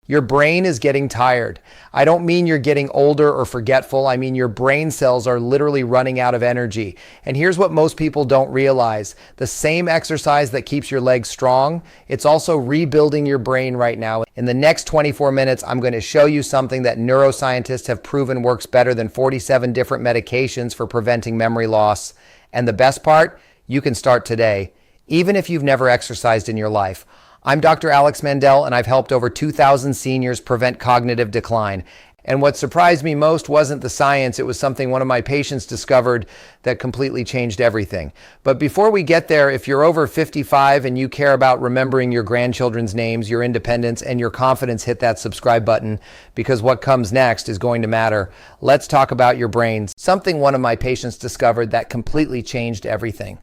Your brain is getting tired. I don't mean you're getting older or forgetful. I mean your brain cells are literally running out of energy. And here's what most people don't realize. The same exercise that keeps your legs strong, it's also rebuilding your brain right now. In the next 24 minutes, I'm going to show you something that neuroscientists have proven works better than 47 different medications for preventing memory loss. And the best part, you can start today, even if you've never exercised in your life. I'm Dr. Alex Mandell, and I've helped over 2,000 seniors prevent cognitive decline. And what surprised me most wasn't the science, it was something one of my patients discovered that completely changed everything. But before we get there, if you're over 55 and you care about remembering your grandchildren's names, your independence, and your confidence, hit that subscribe button, because what comes next is going to matter. Let's talk about your brains, something one of my patients discovered that completely changed everything.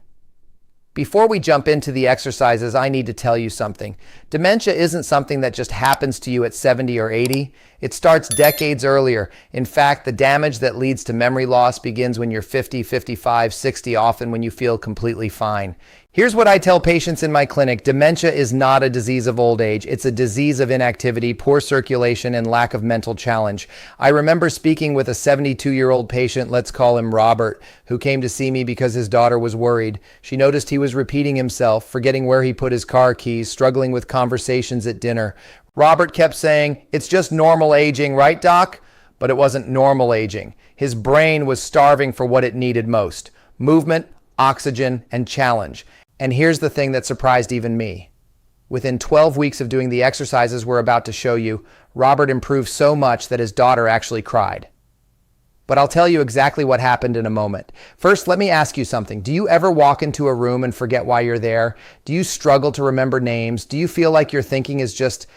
Before we jump into the exercises, I need to tell you something. Dementia isn't something that just happens to you at 70 or 80. It starts decades earlier. In fact, the damage that leads to memory loss begins when you're 50, 55, 60, often when you feel completely fine. Here's what I tell patients in my clinic. Dementia is not a disease of old age. It's a disease of inactivity, poor circulation, and lack of mental challenge. I remember speaking with a 72-year-old patient, let's call him Robert, who came to see me because his daughter was worried. She noticed he was repeating himself, forgetting where he put his car keys, struggling with conversations at dinner. Robert kept saying, "It's just normal aging, right, Doc?" But it wasn't normal aging. His brain was starving for what it needed most: movement, oxygen, and challenge. And here's the thing that surprised even me. Within 12 weeks of doing the exercises we're about to show you, Robert improved so much that his daughter actually cried. But I'll tell you exactly what happened in a moment. First, let me ask you something. Do you ever walk into a room and forget why you're there? Do you struggle to remember names? Do you feel like your thinking is just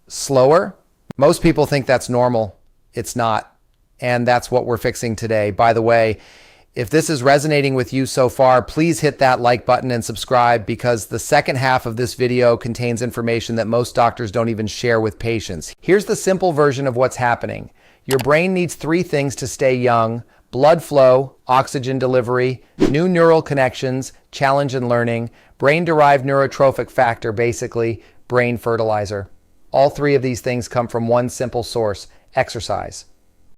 slower? Most people think that's normal. It's not. And that's what we're fixing today. By the way, if this is resonating with you so far, please hit that like button and subscribe, because the second half of this video contains information that most doctors don't even share with patients. Here's the simple version of what's happening. Your brain needs 3 things to stay young: blood flow, oxygen delivery, new neural connections, challenge and learning, brain-derived neurotrophic factor, basically brain fertilizer. All 3 of these things come from one simple source: exercise.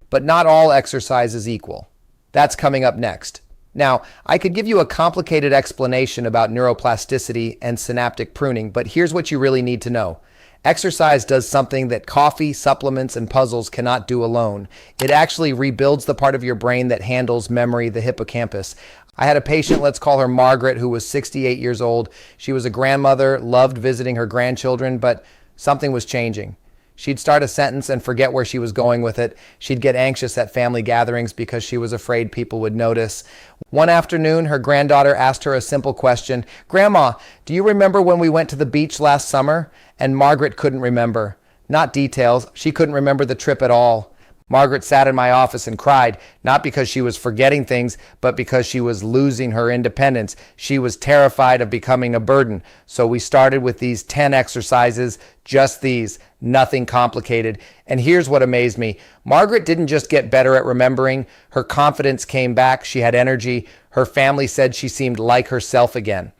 But not all exercise is equal. That's coming up next. Now, I could give you a complicated explanation about neuroplasticity and synaptic pruning, but here's what you really need to know. Exercise does something that coffee, supplements, and puzzles cannot do alone. It actually rebuilds the part of your brain that handles memory, the hippocampus. I had a patient, let's call her Margaret, who was 68 years old. She was a grandmother, loved visiting her grandchildren, but something was changing. She'd start a sentence and forget where she was going with it. She'd get anxious at family gatherings because she was afraid people would notice. One afternoon, her granddaughter asked her a simple question: "Grandma, do you remember when we went to the beach last summer?" And Margaret couldn't remember. Not details. She couldn't remember the trip at all. Margaret sat in my office and cried, not because she was forgetting things, but because she was losing her independence. She was terrified of becoming a burden. So we started with these 10 exercises, just these, nothing complicated. And here's what amazed me. Margaret didn't just get better at remembering. Her confidence came back. She had energy. Her family said she seemed like herself again.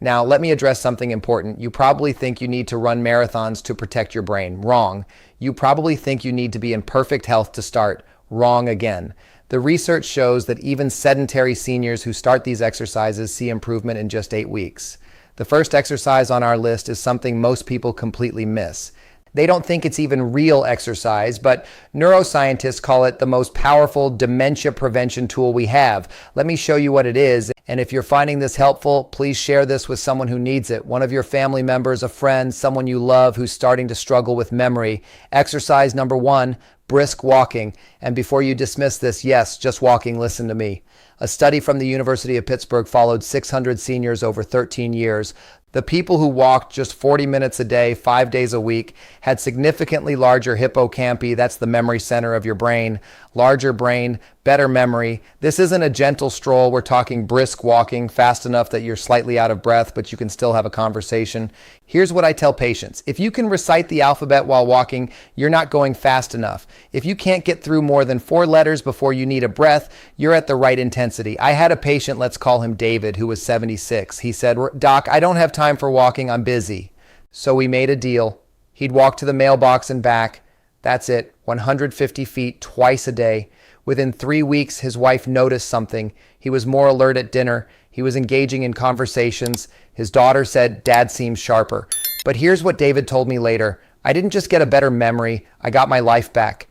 Now, let me address something important. You probably think you need to run marathons to protect your brain. Wrong. You probably think you need to be in perfect health to start. Wrong again. The research shows that even sedentary seniors who start these exercises see improvement in just 8 weeks. The first exercise on our list is something most people completely miss. They don't think it's even real exercise, but neuroscientists call it the most powerful dementia prevention tool we have. Let me show you what it is. And if you're finding this helpful, please share this with someone who needs it. One of your family members, a friend, someone you love who's starting to struggle with memory. Exercise number 1, brisk walking. And before you dismiss this, yes, just walking, listen to me. A study from the University of Pittsburgh followed 600 seniors over 13 years. The people who walked just 40 minutes a day, 5 days a week, had significantly larger hippocampi, that's the memory center of your brain, larger brain, better memory. This isn't a gentle stroll. We're talking brisk walking, fast enough that you're slightly out of breath, but you can still have a conversation. Here's what I tell patients. If you can recite the alphabet while walking, you're not going fast enough. If you can't get through more than 4 letters before you need a breath, you're at the right intensity. I had a patient, let's call him David, who was 76. He said, "Doc, I don't have time for walking. I'm busy." So we made a deal. He'd walk to the mailbox and back. That's it, 150 feet twice a day. Within 3 weeks, his wife noticed something. He was more alert at dinner. He was engaging in conversations. His daughter said, "Dad seems sharper." But here's what David told me later. "I didn't just get a better memory, I got my life back."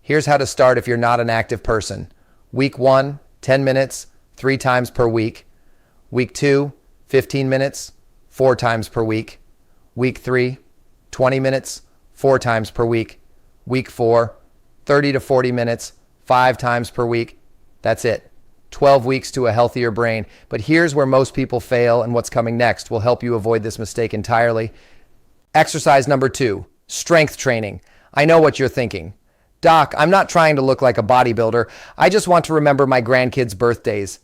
Here's how to start if you're not an active person. Week 1, 10 minutes, 3 times per week. Week 2, 15 minutes, 4 times per week. Week 3, 20 minutes, 4 times per week. Week 4, 30 to 40 minutes, 5 times per week. That's it. 12 weeks to a healthier brain. But here's where most people fail, and what's coming next will help you avoid this mistake entirely. Exercise number 2, strength training. I know what you're thinking. "Doc, I'm not trying to look like a bodybuilder. I just want to remember my grandkids' birthdays."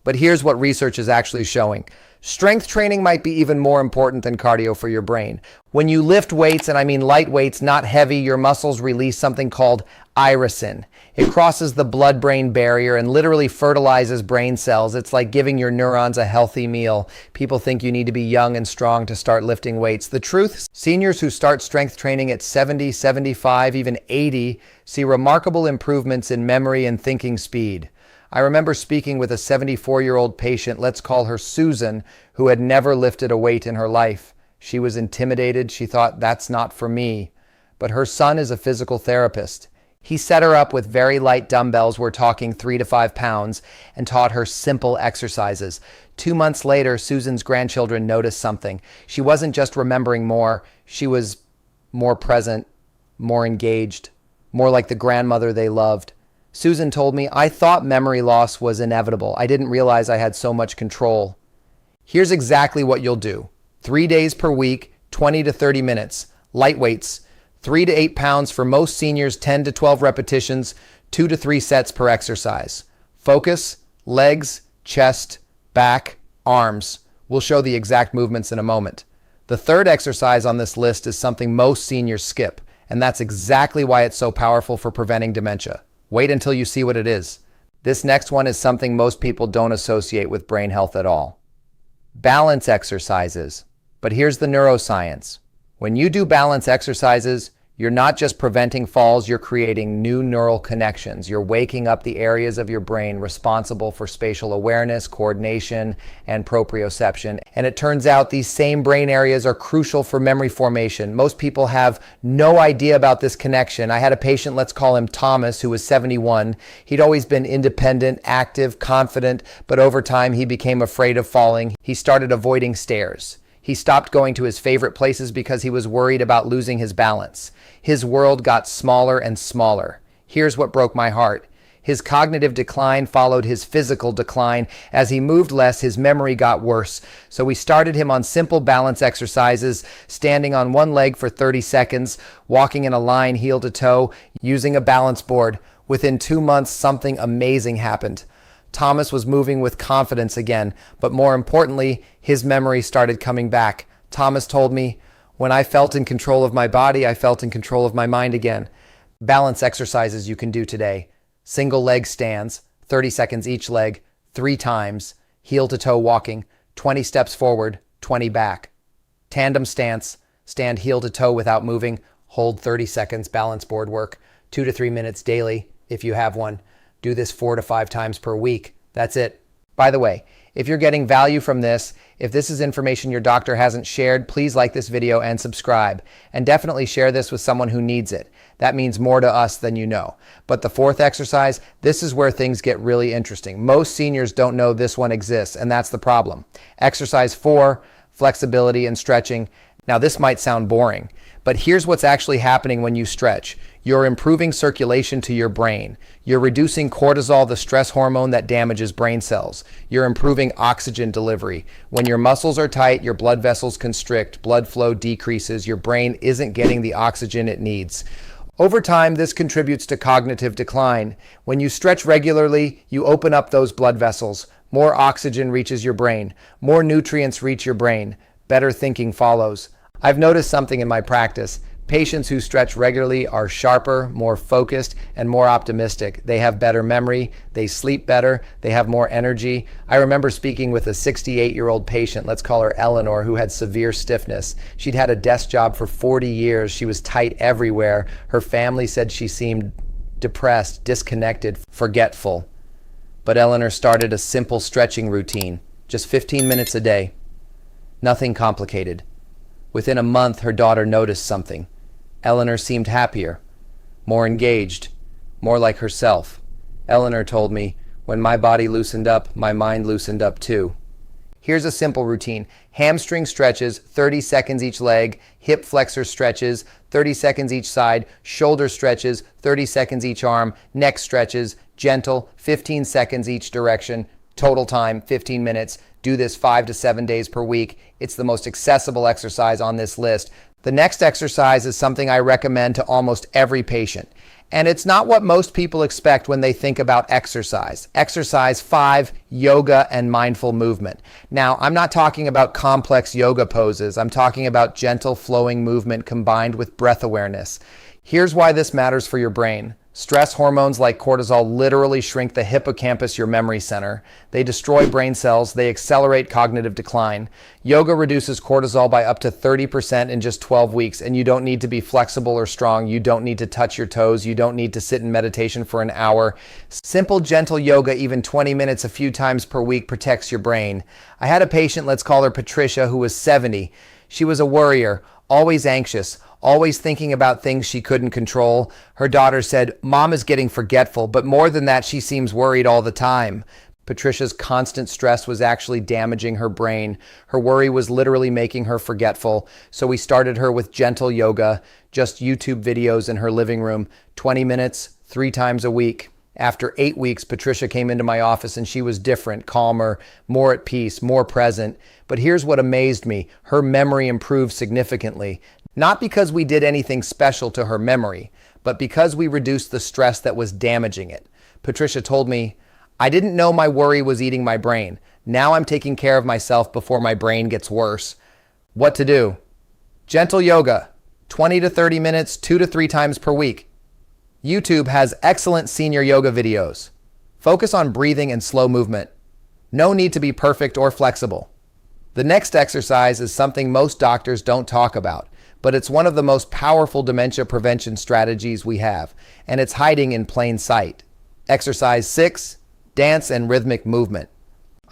But here's what research is actually showing. Strength training might be even more important than cardio for your brain. When you lift weights, and I mean light weights, not heavy, your muscles release something called irisin. It crosses the blood-brain barrier and literally fertilizes brain cells. It's like giving your neurons a healthy meal. People think you need to be young and strong to start lifting weights. The truth, seniors who start strength training at 70, 75, even 80 see remarkable improvements in memory and thinking speed. I remember speaking with a 74-year-old patient, let's call her Susan, who had never lifted a weight in her life. She was intimidated. She thought, "That's not for me." But her son is a physical therapist. He set her up with very light dumbbells, we're talking 3 to 5 pounds, and taught her simple exercises. 2 months later, Susan's grandchildren noticed something. She wasn't just remembering more, she was more present, more engaged, more like the grandmother they loved. Susan told me, "I thought memory loss was inevitable. I didn't realize I had so much control." Here's exactly what you'll do. 3 days per week, 20 to 30 minutes. Light weights, 3 to 8 pounds for most seniors, 10 to 12 repetitions, 2 to 3 sets per exercise. Focus, legs, chest, back, arms. We'll show the exact movements in a moment. The third exercise on this list is something most seniors skip, and that's exactly why it's so powerful for preventing dementia. Wait until you see what it is. This next one is something most people don't associate with brain health at all. Balance exercises. But here's the neuroscience. When you do balance exercises, you're not just preventing falls, you're creating new neural connections. You're waking up the areas of your brain responsible for spatial awareness, coordination, and proprioception. And it turns out these same brain areas are crucial for memory formation. Most people have no idea about this connection. I had a patient, let's call him Thomas, who was 71. He'd always been independent, active, confident, but over time he became afraid of falling. He started avoiding stairs. He stopped going to his favorite places because he was worried about losing his balance. His world got smaller and smaller. Here's what broke my heart. His cognitive decline followed his physical decline. As he moved less, his memory got worse. So we started him on simple balance exercises, standing on one leg for 30 seconds, walking in a line heel to toe, using a balance board. Within 2 months, something amazing happened. Thomas was moving with confidence again, but more importantly, his memory started coming back. Thomas told me, "When I felt in control of my body, I felt in control of my mind again." Balance exercises you can do today. Single leg stands, 30 seconds each leg, 3 times. Heel to toe walking, 20 steps forward, 20 back. Tandem stance, stand heel to toe without moving, hold 30 seconds, balance board work, 2 to 3 minutes daily if you have one. Do this 4 to 5 times per week. That's it. By the way, if you're getting value from this, if this is information your doctor hasn't shared, please like this video and subscribe. And definitely share this with someone who needs it. That means more to us than you know. But the fourth exercise, this is where things get really interesting. Most seniors don't know this one exists, and that's the problem. Exercise 4, flexibility and stretching. Now this might sound boring, but here's what's actually happening when you stretch. You're improving circulation to your brain. You're reducing cortisol, the stress hormone that damages brain cells. You're improving oxygen delivery. When your muscles are tight, your blood vessels constrict, blood flow decreases, your brain isn't getting the oxygen it needs. Over time, this contributes to cognitive decline. When you stretch regularly, you open up those blood vessels. More oxygen reaches your brain. More nutrients reach your brain. Better thinking follows. I've noticed something in my practice. Patients who stretch regularly are sharper, more focused, and more optimistic. They have better memory, they sleep better, they have more energy. I remember speaking with a 68-year-old patient, let's call her Eleanor, who had severe stiffness. She'd had a desk job for 40 years. She was tight everywhere. Her family said she seemed depressed, disconnected, forgetful. But Eleanor started a simple stretching routine, just 15 minutes a day. Nothing complicated. Within a month, her daughter noticed something. Eleanor seemed happier, more engaged, more like herself. Eleanor told me, when my body loosened up, my mind loosened up too. Here's a simple routine. Hamstring stretches, 30 seconds each leg. Hip flexor stretches, 30 seconds each side. Shoulder stretches, 30 seconds each arm. Neck stretches, gentle, 15 seconds each direction. Total time, 15 minutes. Do this 5 to 7 days per week. It's the most accessible exercise on this list. The next exercise is something I recommend to almost every patient. And it's not what most people expect when they think about exercise. Exercise 5, yoga and mindful movement. Now, I'm not talking about complex yoga poses. I'm talking about gentle flowing movement combined with breath awareness. Here's why this matters for your brain. Stress hormones like cortisol literally shrink the hippocampus, your memory center. They destroy brain cells. They accelerate cognitive decline. Yoga reduces cortisol by up to 30% in just 12 weeks, and you don't need to be flexible or strong. You don't need to touch your toes. You don't need to sit in meditation for an hour. Simple, gentle yoga, even 20 minutes a few times per week, protects your brain. I had a patient, let's call her Patricia, who was 70. She was a worrier, always anxious, always thinking about things she couldn't control. Her daughter said, "Mom is getting forgetful, but more than that, she seems worried all the time." Patricia's constant stress was actually damaging her brain. Her worry was literally making her forgetful. So we started her with gentle yoga, just YouTube videos in her living room, 20 minutes, 3 times a week. After 8 weeks, Patricia came into my office and she was different, calmer, more at peace, more present. But here's what amazed me. Her memory improved significantly. Not because we did anything special to her memory, but because we reduced the stress that was damaging it. Patricia told me, "I didn't know my worry was eating my brain. Now I'm taking care of myself before my brain gets worse." What to do? Gentle yoga, 20 to 30 minutes, 2 to 3 times per week. YouTube has excellent senior yoga videos. Focus on breathing and slow movement. No need to be perfect or flexible. The next exercise is something most doctors don't talk about, but it's one of the most powerful dementia prevention strategies we have, and it's hiding in plain sight. Exercise 6, dance and rhythmic movement.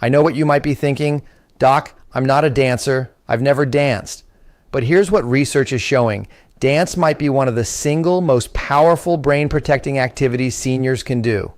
I know what you might be thinking, "Doc, I'm not a dancer. I've never danced." But here's what research is showing. Dance might be one of the single most powerful brain-protecting activities seniors can do.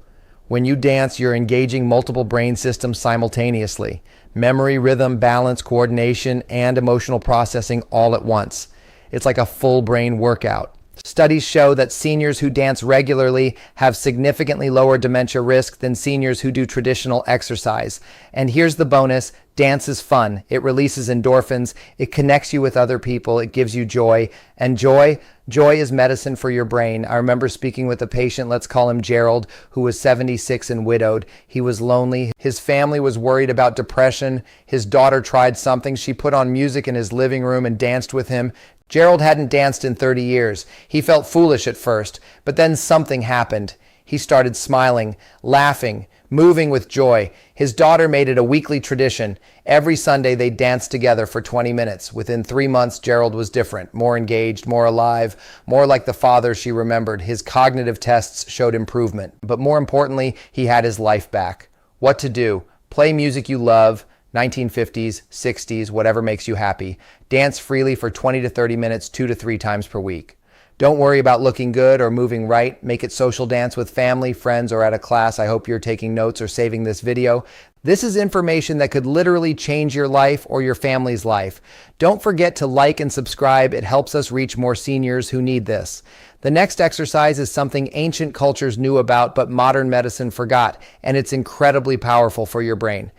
When you dance, you're engaging multiple brain systems simultaneously. Memory, rhythm, balance, coordination, and emotional processing all at once. It's like a full brain workout. Studies show that seniors who dance regularly have significantly lower dementia risk than seniors who do traditional exercise. And here's the bonus, dance is fun. It releases endorphins, it connects you with other people, it gives you joy. And joy is medicine for your brain. I remember speaking with a patient, let's call him Gerald, who was 76 and widowed. He was lonely. His family was worried about depression. His daughter tried something. She put on music in his living room and danced with him. Gerald hadn't danced in 30 years. He felt foolish at first, but then something happened. He started smiling, laughing, moving with joy. His daughter made it a weekly tradition. Every Sunday they danced together for 20 minutes. Within 3 months, Gerald was different, more engaged, more alive, more like the father she remembered. His cognitive tests showed improvement. But more importantly, he had his life back. What to do? Play music you love, 1950s, 60s, whatever makes you happy. Dance freely for 20 to 30 minutes, 2 to 3 times per week. Don't worry about looking good or moving right. Make it social dance with family, friends, or at a class. I hope you're taking notes or saving this video. This is information that could literally change your life or your family's life. Don't forget to like and subscribe. It helps us reach more seniors who need this. The next exercise is something ancient cultures knew about, but modern medicine forgot, and it's incredibly powerful for your brain.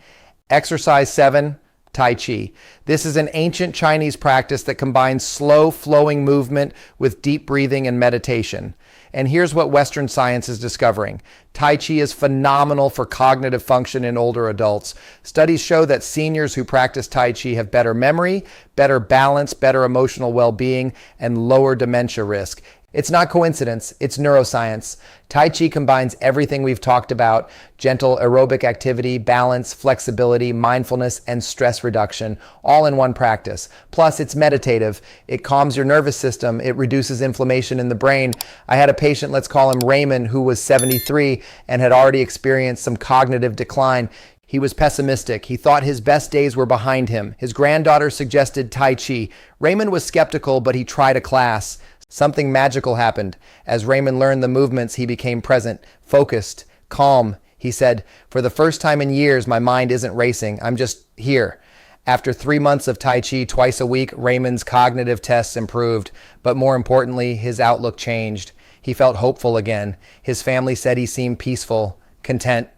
Exercise 7, Tai Chi. This is an ancient Chinese practice that combines slow flowing movement with deep breathing and meditation. And here's what Western science is discovering. Tai Chi is phenomenal for cognitive function in older adults. Studies show that seniors who practice Tai Chi have better memory, better balance, better emotional well-being, and lower dementia risk. It's not coincidence, it's neuroscience. Tai Chi combines everything we've talked about: gentle aerobic activity, balance, flexibility, mindfulness, and stress reduction, all in one practice. Plus, it's meditative. It calms your nervous system. It reduces inflammation in the brain. I had a patient, let's call him Raymond, who was 73 and had already experienced some cognitive decline. He was pessimistic. He thought his best days were behind him. His granddaughter suggested Tai Chi. Raymond was skeptical, but he tried a class. Something magical happened. As Raymond learned the movements, he became present, focused, calm. He said, "For the first time in years, my mind isn't racing. I'm just here." After 3 months of Tai Chi twice a week, Raymond's cognitive tests improved, but more importantly, his outlook changed. He felt hopeful again. His family said he seemed peaceful, content,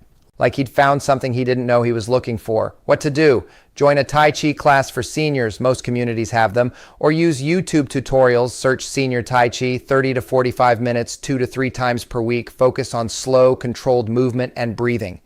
like he'd found something he didn't know he was looking for. What to do? Join a Tai Chi class for seniors, most communities have them, or use YouTube tutorials, search Senior Tai Chi, 30 to 45 minutes, 2 to 3 times per week, focus on slow, controlled movement and breathing.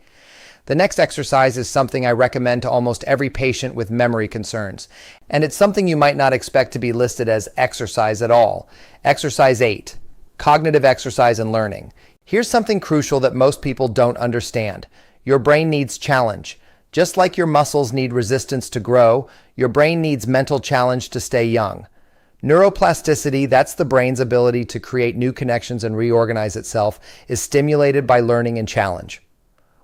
The next exercise is something I recommend to almost every patient with memory concerns, and it's something you might not expect to be listed as exercise at all. Exercise 8, cognitive exercise and learning. Here's something crucial that most people don't understand. Your brain needs challenge. Just like your muscles need resistance to grow, your brain needs mental challenge to stay young. Neuroplasticity, that's the brain's ability to create new connections and reorganize itself, is stimulated by learning and challenge.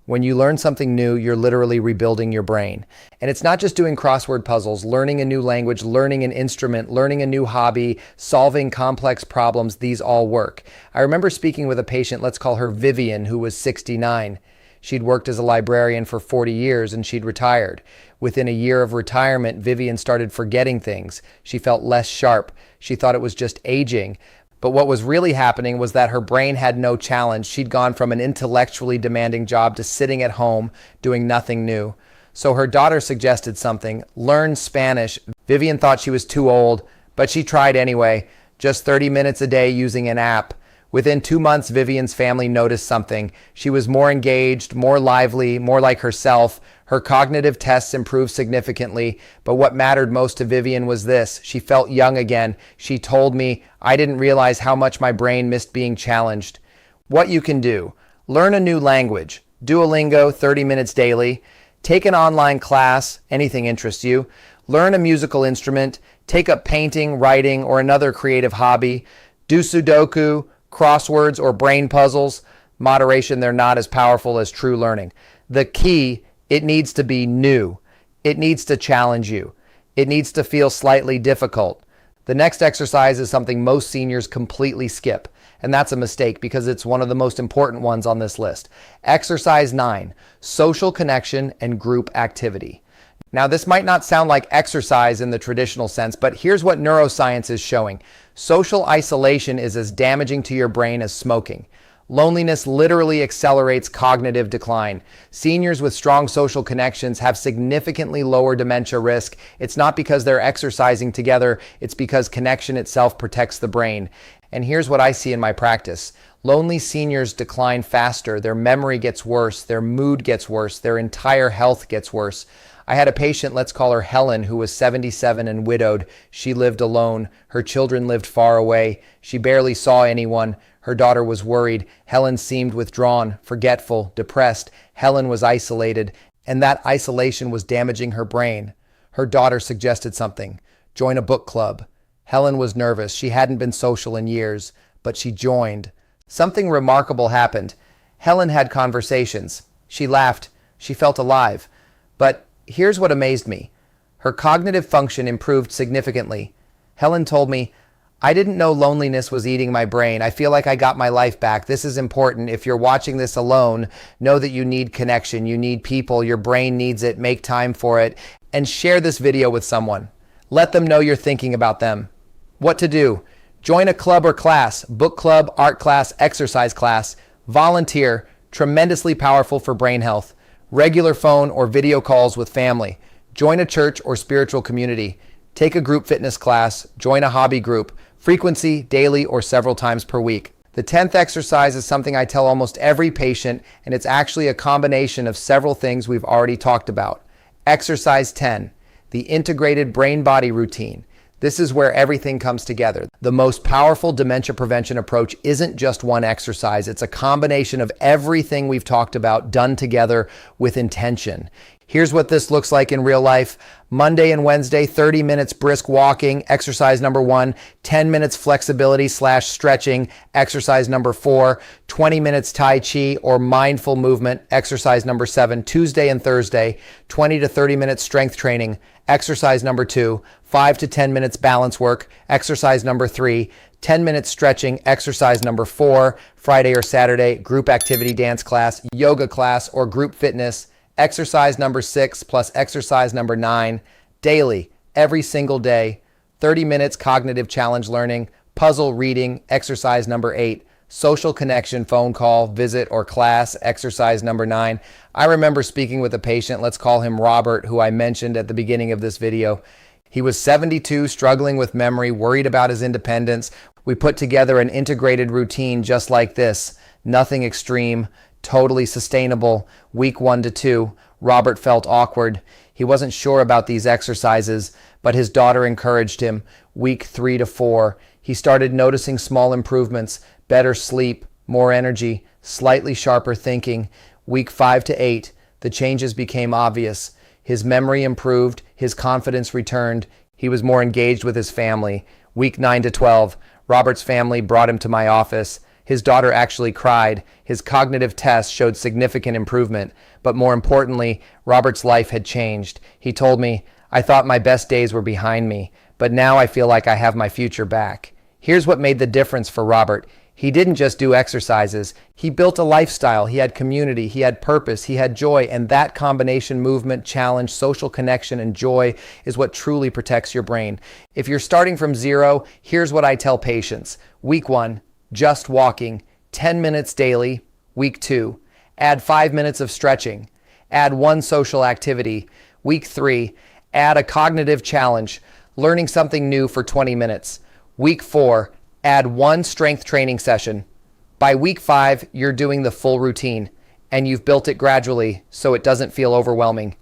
When you learn something new, you're literally rebuilding your brain. And it's not just doing crossword puzzles, learning a new language, learning an instrument, learning a new hobby, solving complex problems. These all work. I remember speaking with a patient, let's call her Vivian, who was 69. She'd worked as a librarian for 40 years and she'd retired. Within a year of retirement, Vivian started forgetting things. She felt less sharp. She thought it was just aging. But what was really happening was that her brain had no challenge. She'd gone from an intellectually demanding job to sitting at home doing nothing new. So her daughter suggested something: learn Spanish. Vivian thought she was too old, but she tried anyway, just 30 minutes a day using an app. Within 2 months, Vivian's family noticed something. She was more engaged, more lively, more like herself. Her cognitive tests improved significantly, but what mattered most to Vivian was this: she felt young again. She told me, "I didn't realize how much my brain missed being challenged." What you can do: learn a new language, Duolingo, 30 minutes daily, take an online class, anything interests you, learn a musical instrument, take up painting, writing, or another creative hobby, do Sudoku, crosswords, or brain puzzles. Moderation, they're not as powerful as true learning. The key: it needs to be new. It needs to challenge you. It needs to feel slightly difficult. The next exercise is something most seniors completely skip, and that's a mistake because it's one of the most important ones on this list. Exercise 9, social connection and group activity. Now, this might not sound like exercise in the traditional sense, but here's what neuroscience is showing. Social isolation is as damaging to your brain as smoking. Loneliness literally accelerates cognitive decline. Seniors with strong social connections have significantly lower dementia risk. It's not because they're exercising together, it's because connection itself protects the brain. And here's what I see in my practice. Lonely seniors decline faster, their memory gets worse, their mood gets worse, their entire health gets worse. I had a patient, let's call her Helen, who was 77 and widowed. She lived alone. Her children lived far away. She barely saw anyone. Her daughter was worried. Helen seemed withdrawn, forgetful, depressed. Helen was isolated, and that isolation was damaging her brain. Her daughter suggested something: join a book club. Helen was nervous. She hadn't been social in years, but she joined. Something remarkable happened. Helen had conversations. She laughed. She felt alive. But here's what amazed me. Her cognitive function improved significantly. Helen told me, "I didn't know loneliness was eating my brain. I feel like I got my life back. This is important. If you're watching this alone, know that you need connection. You need people. Your brain needs it. Make time for it. And share this video with someone. Let them know you're thinking about them." What to do? Join a club or class: book club, art class, exercise class. Volunteer, tremendously powerful for brain health. Regular phone or video calls with family. Join a church or spiritual community. Take a group fitness class. Join a hobby group. Frequency, daily or several times per week. The 10th exercise is something I tell almost every patient, and it's actually a combination of several things we've already talked about. Exercise 10, the integrated brain-body routine. This is where everything comes together. The most powerful dementia prevention approach isn't just one exercise. It's a combination of everything we've talked about done together with intention. Here's what this looks like in real life. Monday and Wednesday, 30 minutes brisk walking, exercise number 1, 10 minutes flexibility/stretching, exercise number 4, 20 minutes Tai Chi or mindful movement, exercise number 7, Tuesday and Thursday, 20 to 30 minutes strength training, exercise number 2, 5 to 10 minutes balance work, exercise number 3, 10 minutes stretching, exercise number 4, Friday or Saturday, group activity dance class, yoga class, or group fitness, exercise number 6 plus exercise number 9, daily, every single day, 30 minutes cognitive challenge learning, puzzle reading, exercise number 8, social connection, phone call, visit, or class, exercise number 9. I remember speaking with a patient, let's call him Robert, who I mentioned at the beginning of this video. He was 72, struggling with memory, worried about his independence. We put together an integrated routine just like this. Nothing extreme, totally sustainable. Week 1 to 2, Robert felt awkward. He wasn't sure about these exercises, but his daughter encouraged him. Week 3 to 4, he started noticing small improvements, better sleep, more energy, slightly sharper thinking. Week 5 to 8, the changes became obvious. His memory improved, his confidence returned, he was more engaged with his family. Week 9 to 12, Robert's family brought him to my office. His daughter actually cried. His cognitive tests showed significant improvement, but more importantly, Robert's life had changed. He told me, "I thought my best days were behind me, but now I feel like I have my future back." Here's what made the difference for Robert. He didn't just do exercises. He built a lifestyle. He had community. He had purpose. He had joy. And that combination, movement, challenge, social connection, and joy is what truly protects your brain. If you're starting from zero, here's what I tell patients. Week 1, just walking, 10 minutes daily. Week 2, add 5 minutes of stretching. Add 1 social activity. Week 3, add a cognitive challenge, learning something new for 20 minutes. Week 4, add 1 strength training session. By week 5, you're doing the full routine, and you've built it gradually so it doesn't feel overwhelming.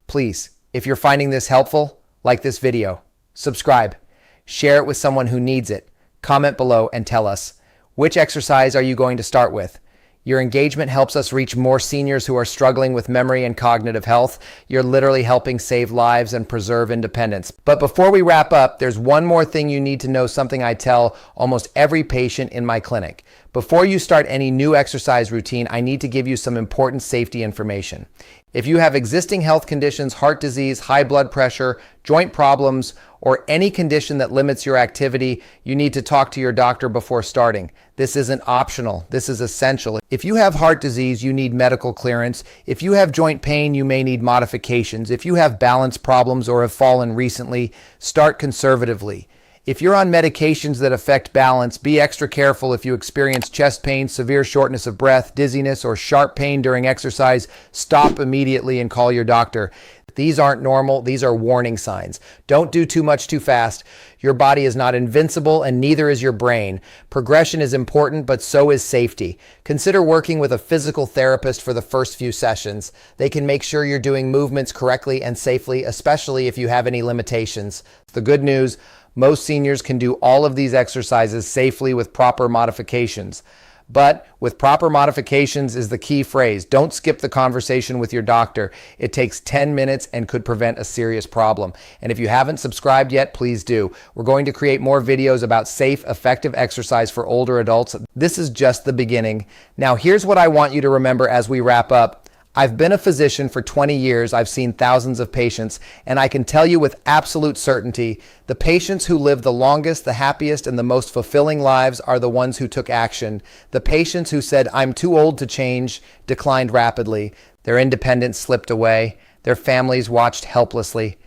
Please, if you're finding this helpful, like this video, subscribe, share it with someone who needs it, comment below and tell us, which exercise are you going to start with? Your engagement helps us reach more seniors who are struggling with memory and cognitive health. You're literally helping save lives and preserve independence. But before we wrap up, there's one more thing you need to know, something I tell almost every patient in my clinic. Before you start any new exercise routine, I need to give you some important safety information. If you have existing health conditions, heart disease, high blood pressure, joint problems, or any condition that limits your activity, you need to talk to your doctor before starting. This isn't optional. This is essential. If you have heart disease, you need medical clearance. If you have joint pain, you may need modifications. If you have balance problems or have fallen recently, start conservatively. If you're on medications that affect balance, be extra careful if you experience chest pain, severe shortness of breath, dizziness, or sharp pain during exercise. Stop immediately and call your doctor. These aren't normal. These are warning signs. Don't do too much too fast. Your body is not invincible, and neither is your brain. Progression is important, but so is safety. Consider working with a physical therapist for the first few sessions. They can make sure you're doing movements correctly and safely, especially if you have any limitations. The good news, most seniors can do all of these exercises safely with proper modifications. But with proper modifications is the key phrase. Don't skip the conversation with your doctor. It takes 10 minutes and could prevent a serious problem. And if you haven't subscribed yet, please do. We're going to create more videos about safe, effective exercise for older adults. This is just the beginning. Now, here's what I want you to remember as we wrap up. I've been a physician for 20 years. I've seen thousands of patients, and I can tell you with absolute certainty, the patients who live the longest, the happiest, and the most fulfilling lives are the ones who took action. The patients who said, "I'm too old to change," declined rapidly. Their independence slipped away. Their families watched helplessly.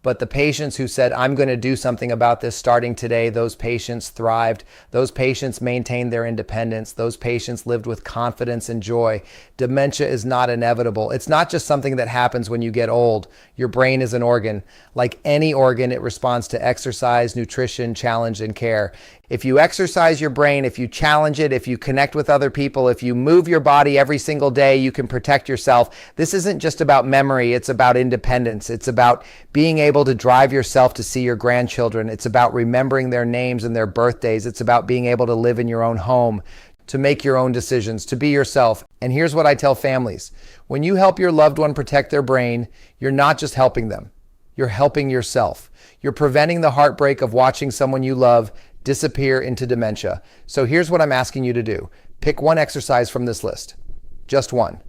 But the patients who said, I'm going to do something about this starting today, those patients thrived. Those patients maintained their independence. Those patients lived with confidence and joy. Dementia is not inevitable. It's not just something that happens when you get old. Your brain is an organ. Like any organ, it responds to exercise, nutrition, challenge, and care. If you exercise your brain, if you challenge it, if you connect with other people, if you move your body every single day, you can protect yourself. This isn't just about memory, it's about independence. It's about being able to drive yourself to see your grandchildren. It's about remembering their names and their birthdays. It's about being able to live in your own home, to make your own decisions, to be yourself. And here's what I tell families. When you help your loved one protect their brain, you're not just helping them, you're helping yourself. You're preventing the heartbreak of watching someone you love disappear into dementia. So here's what I'm asking you to do. Pick one exercise from this list. Just one.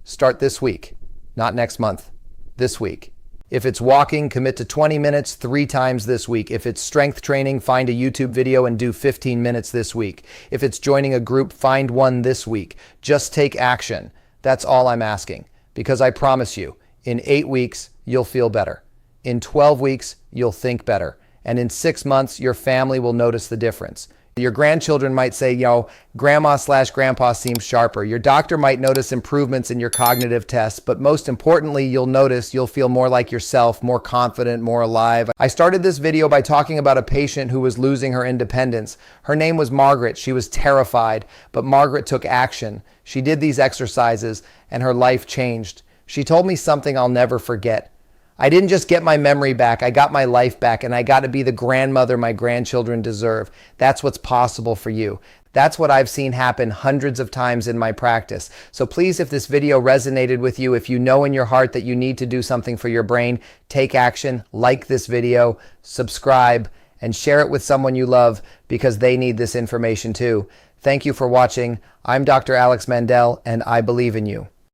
Start this week, not next month, this week. If it's walking, commit to 20 minutes 3 times this week. If it's strength training, find a YouTube video and do 15 minutes this week. If it's joining a group, find one this week. Just take action. That's all I'm asking. Because I promise you, in 8 weeks, you'll feel better. In 12 weeks, you'll think better. And in 6 months, your family will notice the difference. Your grandchildren might say, grandma/grandpa seems sharper. Your doctor might notice improvements in your cognitive tests, but most importantly, you'll feel more like yourself, more confident, more alive. I started this video by talking about a patient who was losing her independence. Her name was Margaret. She was terrified, but Margaret took action. She did these exercises, and her life changed. She told me something I'll never forget. I didn't just get my memory back, I got my life back, and I got to be the grandmother my grandchildren deserve. That's what's possible for you. That's what I've seen happen hundreds of times in my practice. So please, if this video resonated with you, if you know in your heart that you need to do something for your brain, take action, like this video, subscribe, and share it with someone you love because they need this information too. Thank you for watching. I'm Dr. Alex Mandell, and I believe in you.